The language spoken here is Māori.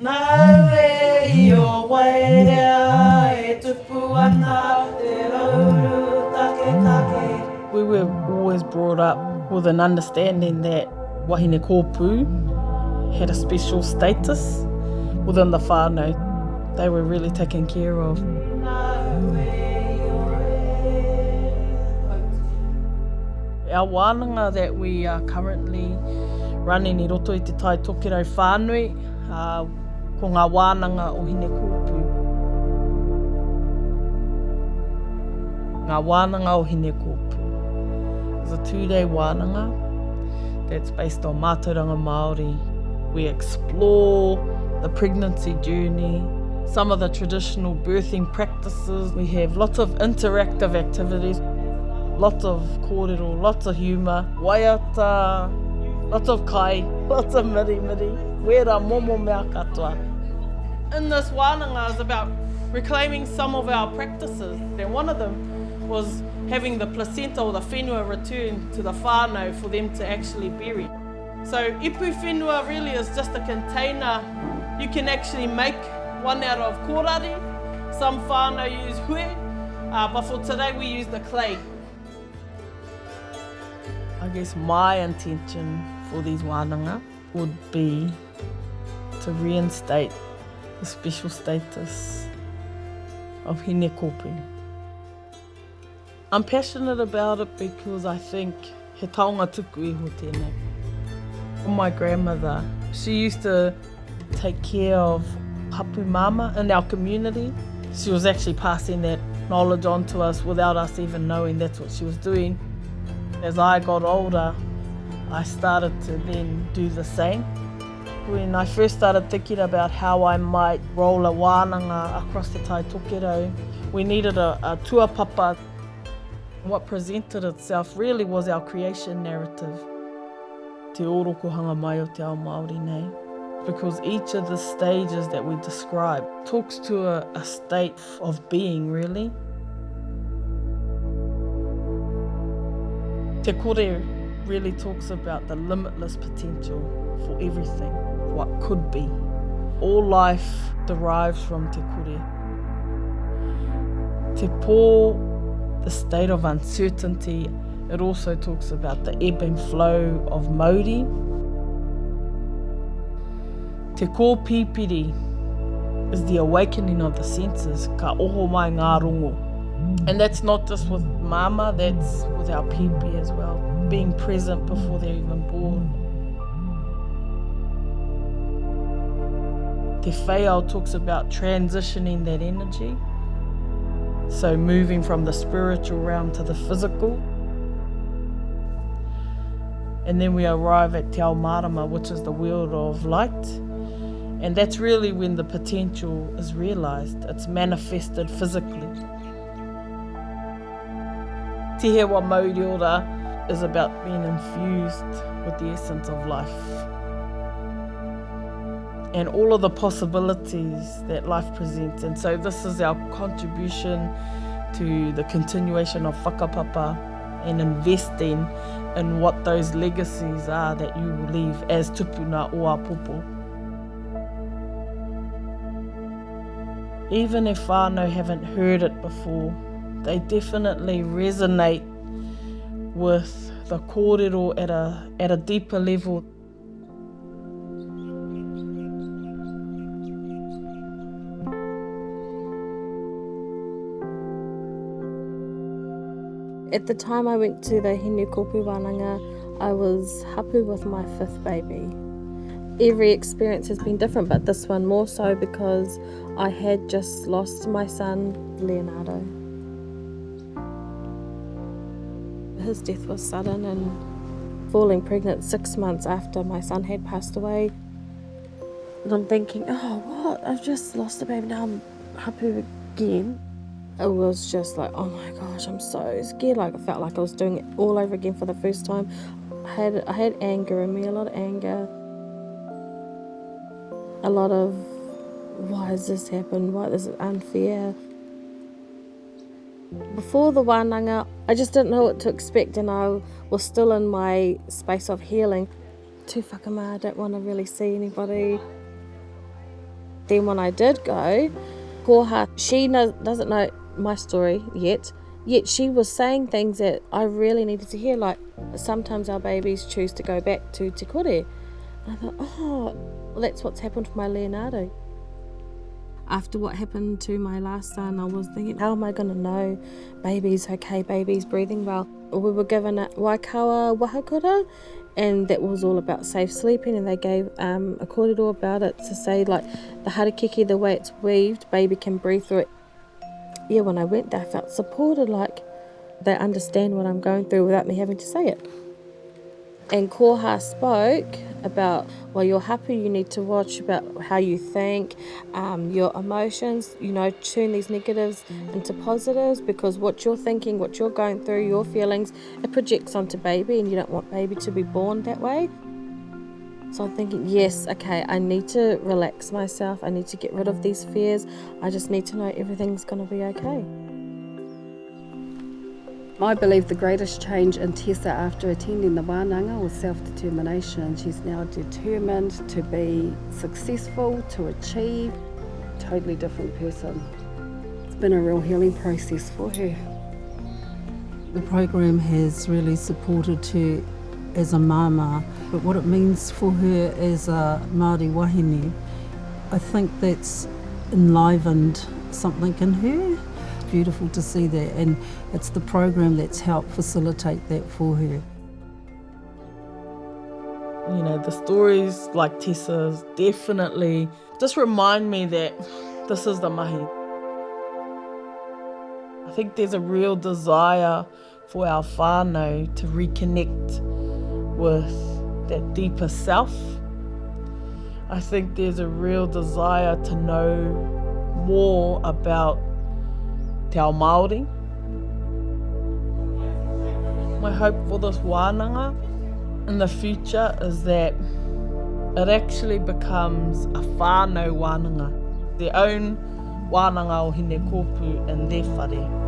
We were always brought up with an understanding that Hine Kōpū had a special status within the whānau. They were really taken care of. Our wānanga that we are currently running I roto I Te Tai Tokerau whānui, ko Ngā Wānanga o Hine Kōpū. Ngā Wānanga o Hine Kōpū. It's a 2-day wānanga that's based on mātauranga Māori. We explore the pregnancy journey, some of the traditional birthing practices. We have lots of interactive activities, lots of kōrero, lots of humour, waiata, lots of kai, lots of miri, wera momo mea katoa. In this wānanga is about reclaiming some of our practices, and one of them was having the placenta or the whenua return to the whānau for them to actually bury. So ipu whenua really is just a container. You can actually make one out of kōrari. Some whānau use hue, but for today we use the clay. I guess my intention for these wānanga would be to reinstate the special status of Hine Kōpū. I'm passionate about it because I think he taonga tuku iho tēnei. My grandmother, she used to take care of hapū mama in our community. She was actually passing that knowledge on to us without us even knowing that's what she was doing. As I got older, I started to then do the same. When I first started thinking about how I might roll a wānanga across the Tai Tokerau, we needed a tuapapa. What presented itself really was our creation narrative. Te orokohanga mai o te ao Māori nei. Because each of the stages that we describe talks to a state of being, really. Te kore really talks about the limitless potential for everything, what could be. All life derives from te kore. Te pō, the state of uncertainty, it also talks about the ebb and flow of Māori. Te kōpipiri is the awakening of the senses, ka oho mai ngā rongo. And that's not just with mama, that's with our pēpē as well, being present before they're even born. Te whaiao talks about transitioning that energy, so moving from the spiritual realm to the physical. And then we arrive at te ao marama, which is the world of light. And that's really when the potential is realised. It's manifested physically. Te hewa Māori ora is about being infused with the essence of life. And all of the possibilities that life presents. And so this is our contribution to the continuation of whakapapa and investing in what those legacies are that you will leave as tupuna o a popo. Even if whānau haven't heard it before, they definitely resonate with the kōrero at a deeper level. At the time I went to the Hine Kōpū wānanga, I was hapū with my 5th baby. Every experience has been different, but this one more so because I had just lost my son, Leonardo. His death was sudden, and falling pregnant 6 months after my son had passed away. And I'm thinking, oh, what? I've just lost a baby, now I'm hapū again. It was just like, oh my gosh, I'm so scared. Like I felt like I was doing it all over again for the first time. I had anger in me, a lot of anger. A lot of, why has this happened? Why is it unfair? Before the wānanga, I just didn't know what to expect, and I was still in my space of healing. Too whakama, I don't want to really see anybody. Then when I did go, Koha, she doesn't know my story yet she was saying things that I really needed to hear, like sometimes our babies choose to go back to Te Kore. And I thought, well, that's what's happened for my Leonardo. After what happened to my last son, I was thinking, how am I going to know baby's okay, baby's breathing well? We were given a waikawa wahakura, and that was all about safe sleeping, and they gave a kōrero about it to say, like, the harakeke, the way it's weaved, baby can breathe through it. Yeah, when I went there, I felt supported, like they understand what I'm going through without me having to say it. And Koha spoke about, well, your hapū, you need to watch about how you think, your emotions, turn these negatives into positives, because what you're thinking, what you're going through, your feelings, it projects onto baby, and you don't want baby to be born that way. So I'm thinking, yes, okay, I need to relax myself. I need to get rid of these fears. I just need to know everything's going to be okay. I believe the greatest change in Tessa after attending the Wānanga was self-determination. She's now determined to be successful, to achieve. Totally different person. It's been a real healing process for her. The program has really supported her as a mama, but what it means for her as a Māori wāhine, I think that's enlivened something in her. Beautiful to see that, and it's the program that's helped facilitate that for her. The stories like Tessa's definitely just remind me that this is the mahi. I think there's a real desire for our whānau to reconnect with that deeper self. I think there's a real desire to know more about te ao Māori. My hope for this wānanga in the future is that it actually becomes a whānau wānanga, their own wānanga o Hine Kōpū and their whare.